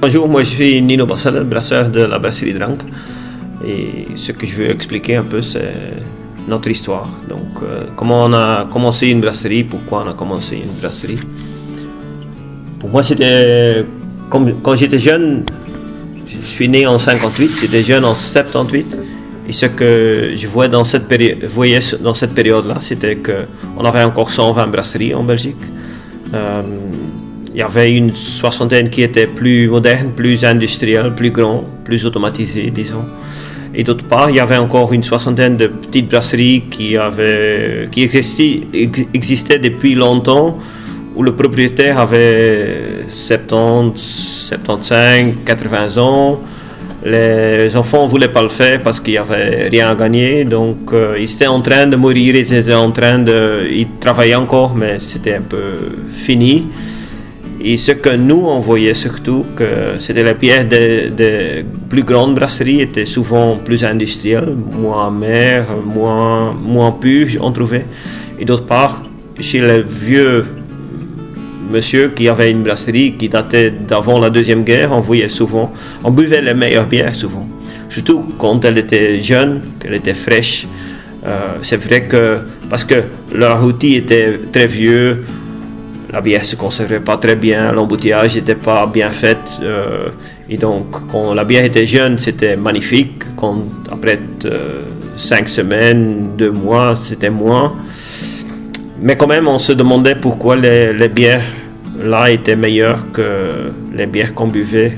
Bonjour, moi je suis Nino Bassel, brasseur de la brasserie Drank. Et ce que je veux expliquer un peu, c'est notre histoire. Donc, comment on a commencé une brasserie, pourquoi on a commencé une brasserie. Pour moi, c'était quand j'étais jeune, je suis né en 58, j'étais jeune en 78. Et ce que je voyais dans cette période-là, c'était qu'on avait encore 120 brasseries en Belgique. Il y avait une soixantaine qui étaient plus modernes, plus industrielles, plus grands, plus automatisées, disons. Et d'autre part, il y avait encore une soixantaine de petites brasseries qui existaient depuis longtemps, où le propriétaire avait 70, 75, 80 ans. Les enfants ne voulaient pas le faire parce qu'il n'y avait rien à gagner, donc ils étaient en train de mourir, ils travaillaient encore, mais c'était un peu fini. Et ce que nous, on voyait surtout, que c'était les bières des plus grandes brasseries étaient souvent plus industrielles, moins amères, moins pures, on trouvait. Et d'autre part, chez les vieux monsieur qui avait une brasserie qui datait d'avant la Deuxième Guerre, on buvait les meilleures bières souvent. Surtout quand elle était jeune, qu'elle était fraîche. C'est vrai que, parce que leur outil était très vieux, la bière se conservait pas très bien, l'embouteillage n'était pas bien fait. Et donc, quand la bière était jeune, c'était magnifique. Après 5 semaines, 2 mois, c'était moins. Mais quand même, on se demandait pourquoi les bières là étaient meilleures que les bières qu'on buvait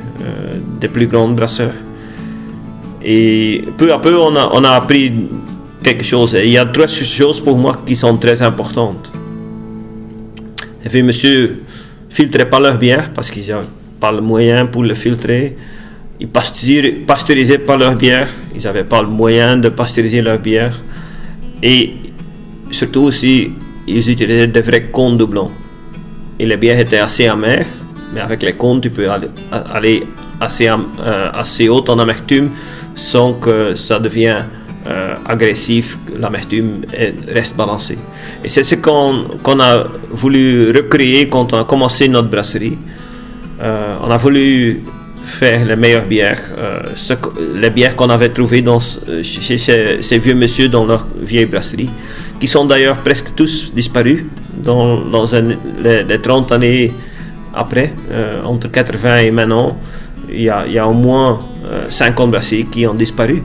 des plus grandes brasseurs. Et peu à peu, on a appris quelque chose. Et il y a 3 choses pour moi qui sont très importantes. Les monsieur filtraient pas leur bière parce qu'ils n'avaient pas le moyen pour le filtrer. Ils pasteurisaient pas leur bière. Ils n'avaient pas le moyen de pasteuriser leur bière. Et surtout aussi, ils utilisaient des vrais cônes doublons. Et les bières étaient assez amères, mais avec les cônes, tu peux aller assez haut en amertume sans que ça devienne agressif, l'amertume reste balancée. Et c'est ce qu'on a voulu recréer quand on a commencé notre brasserie. On a voulu faire les meilleures bières, les bières qu'on avait trouvées chez ces vieux messieurs dans leur vieille brasserie, qui sont d'ailleurs presque tous disparus dans les 30 années après, entre 80 et maintenant. Il y a au moins 50 brasseries qui ont disparu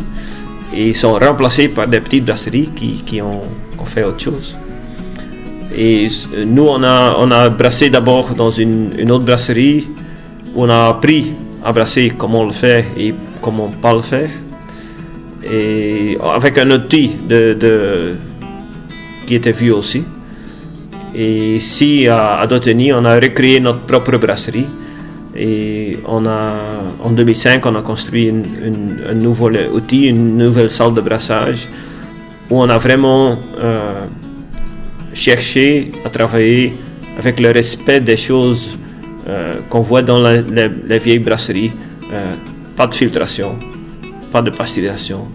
et sont remplacées par des petites brasseries qui ont fait autre chose. Et nous, on a brassé d'abord dans une autre brasserie où on a appris à brasser comment le faire et comment pas le faire. Et avec un outil qui était vieux aussi. Et ici, à Doteny, on a recréé notre propre brasserie. Et en 2005, on a construit un nouveau outil, une nouvelle salle de brassage, où on a vraiment cherché à travailler avec le respect des choses qu'on voit dans les vieilles brasseries. Pas de filtration, pas de pasteurisation,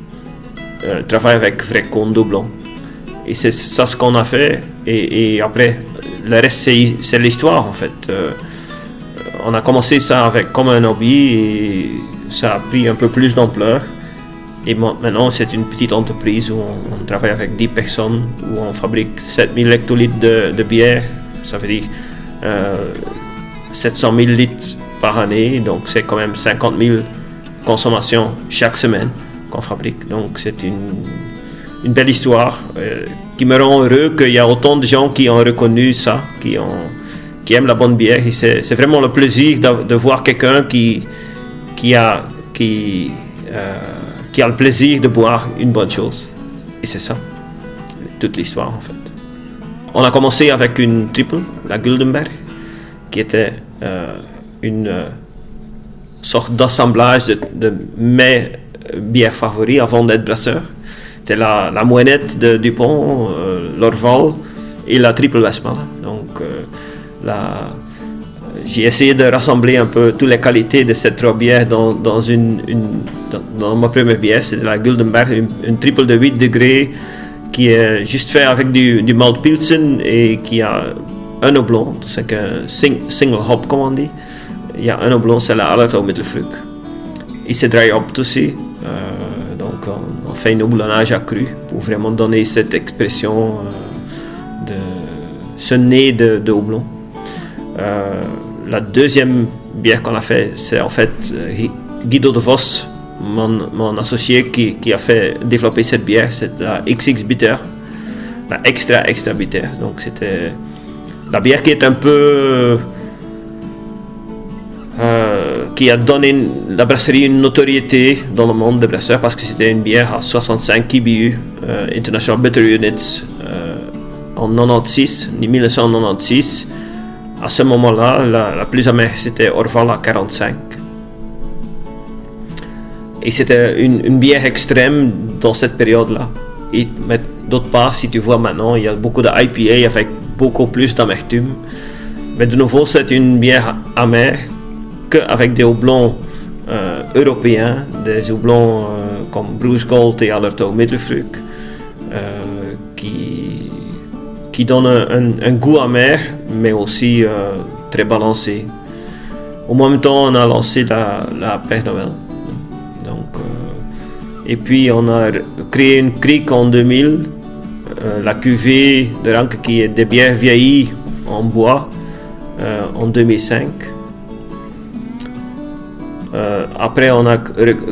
travail avec vrai cônes doublons. Et c'est ça ce qu'on a fait. Et après, le reste, c'est l'histoire en fait. On a commencé ça comme un hobby et ça a pris un peu plus d'ampleur. Et maintenant, c'est une petite entreprise où on travaille avec 10 personnes, où on fabrique 7000 hectolitres de bière. Ça veut dire 700 000 litres par année. Donc, c'est quand même 50 000 consommations chaque semaine qu'on fabrique. Donc, c'est une belle histoire qui me rend heureux qu'il y a autant de gens qui ont reconnu ça, qui aiment la bonne bière. Et c'est vraiment le plaisir de voir quelqu'un qui a le plaisir de boire une bonne chose. Et c'est ça, toute l'histoire en fait. On a commencé avec une triple, la Guldenberg, qui était une sorte d'assemblage de mes bières favoris avant d'être brasseur. C'était la Moënnette de Dupont, l'Orval et la triple Westmalle. Donc j'ai essayé de rassembler un peu toutes les qualités de ces 3 bières dans ma première bière. C'est la Guldenberg, une triple de 8 degrés qui est juste fait avec du malt pilsen et qui a un houblon, c'est un single hop comme on dit. il y a un houblon, c'est la Hallertau Mittelfrüh. Il se dry hop aussi, donc on fait un houblonnage accru pour vraiment donner cette expression de ce nez de houblon. La deuxième bière qu'on a fait, c'est en fait Guido de Vos, mon associé qui a fait développer cette bière, c'est la XX Bitter, la extra bitter. Donc c'était la bière qui est un peu qui a donné la brasserie une notoriété dans le monde des brasseurs parce que c'était une bière à 65 IBU, International Bitter Units, en 1996. À ce moment-là, la plus amère c'était Orval à 45. Et c'était une bière extrême dans cette période-là. Mais d'autre part, si tu vois maintenant, il y a beaucoup de IPA avec beaucoup plus d'amertume. Mais de nouveau, c'est une bière amère qu'avec des houblons européens, des houblons comme Bruce Gold et Hallertau Mittelfrüh, qui donnent un goût amer, mais aussi très balancé. Au même temps, on a lancé la Père Noël. Donc, et puis, on a créé une crique en 2000, la cuvée de Ranke qui est des bières vieillies en bois en 2005. Après, on a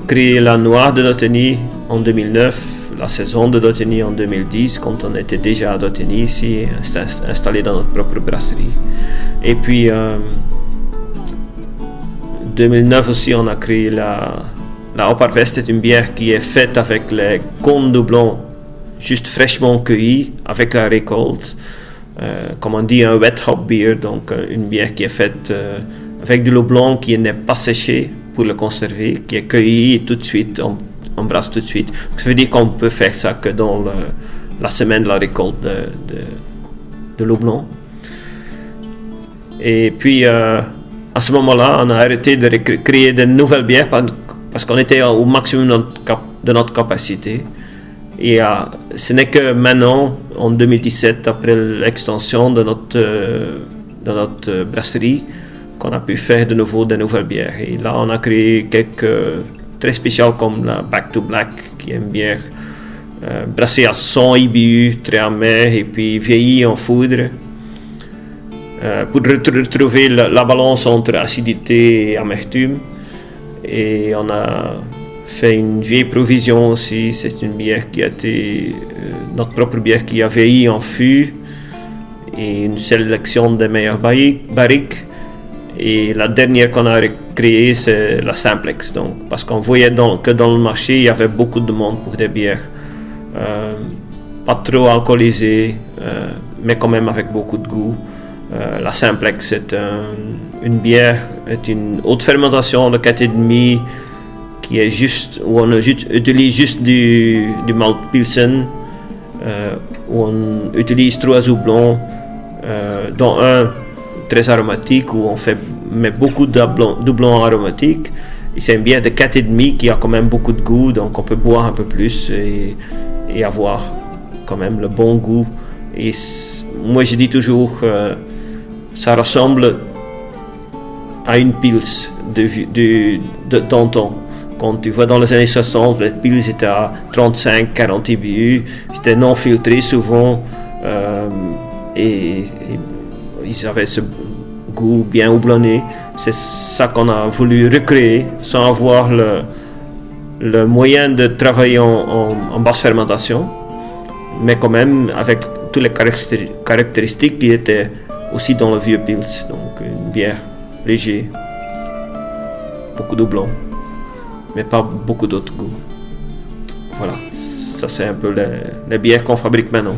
créé la Noire de Dotteny en 2009, la saison de Dotteny en 2010, quand on était déjà à Dotteny ici, installé dans notre propre brasserie. Et puis, 2009 aussi, on a créé la Opperwest, c'est une bière qui est faite avec les cônes de houblon juste fraîchement cueillis avec la récolte. Comme on dit, un wet hop beer, donc une bière qui est faite avec du houblon qui n'est pas séché pour le conserver, qui est cueilli et tout de suite, on brasse tout de suite. Ça veut dire qu'on peut faire ça que dans la semaine de la récolte de houblon. Et puis, à ce moment-là, on a arrêté de créer de nouvelles bières parce qu'on était au maximum de notre capacité. Et ce n'est que maintenant, en 2017, après l'extension de notre brasserie, qu'on a pu faire de nouveau de nouvelles bières. Et là, on a créé quelques très spéciales comme la Back to Black, qui est une bière brassée à 100 IBU, très amère et puis vieillie en foudre. Pour retrouver la balance entre acidité et amertume. Et on a fait une vieille provision aussi, c'est une bière qui a été notre propre bière qui a vieilli en fût et une sélection des meilleures barriques. Et la dernière qu'on a créée, c'est la Simplex. Donc, parce qu'on voyait que dans le marché, il y avait beaucoup de demande pour des bières pas trop alcoolisées, mais quand même avec beaucoup de goût. La Simplex, c'est une bière, est une haute fermentation de 4,5 qui est juste, où on utilise juste du malt Pilsen, où on utilise 3 houblons, dont un très aromatique, où on met beaucoup de doublons aromatiques. Et c'est une bière de 4,5 qui a quand même beaucoup de goût, donc on peut boire un peu plus et avoir quand même le bon goût. Et moi je dis toujours ça ressemble à une pils d'antan. Quand tu vois dans les années 60, les pils étaient à 35-40 IBU, c'était non filtré souvent et ils avaient ce goût bien houblonné. C'est ça qu'on a voulu recréer sans avoir le moyen de travailler en basse fermentation, mais quand même avec toutes les caractéristiques qui étaient aussi dans le vieux Pils, donc une bière légère, beaucoup de houblon, mais pas beaucoup d'autres goûts. Voilà, ça c'est un peu les bières qu'on fabrique maintenant.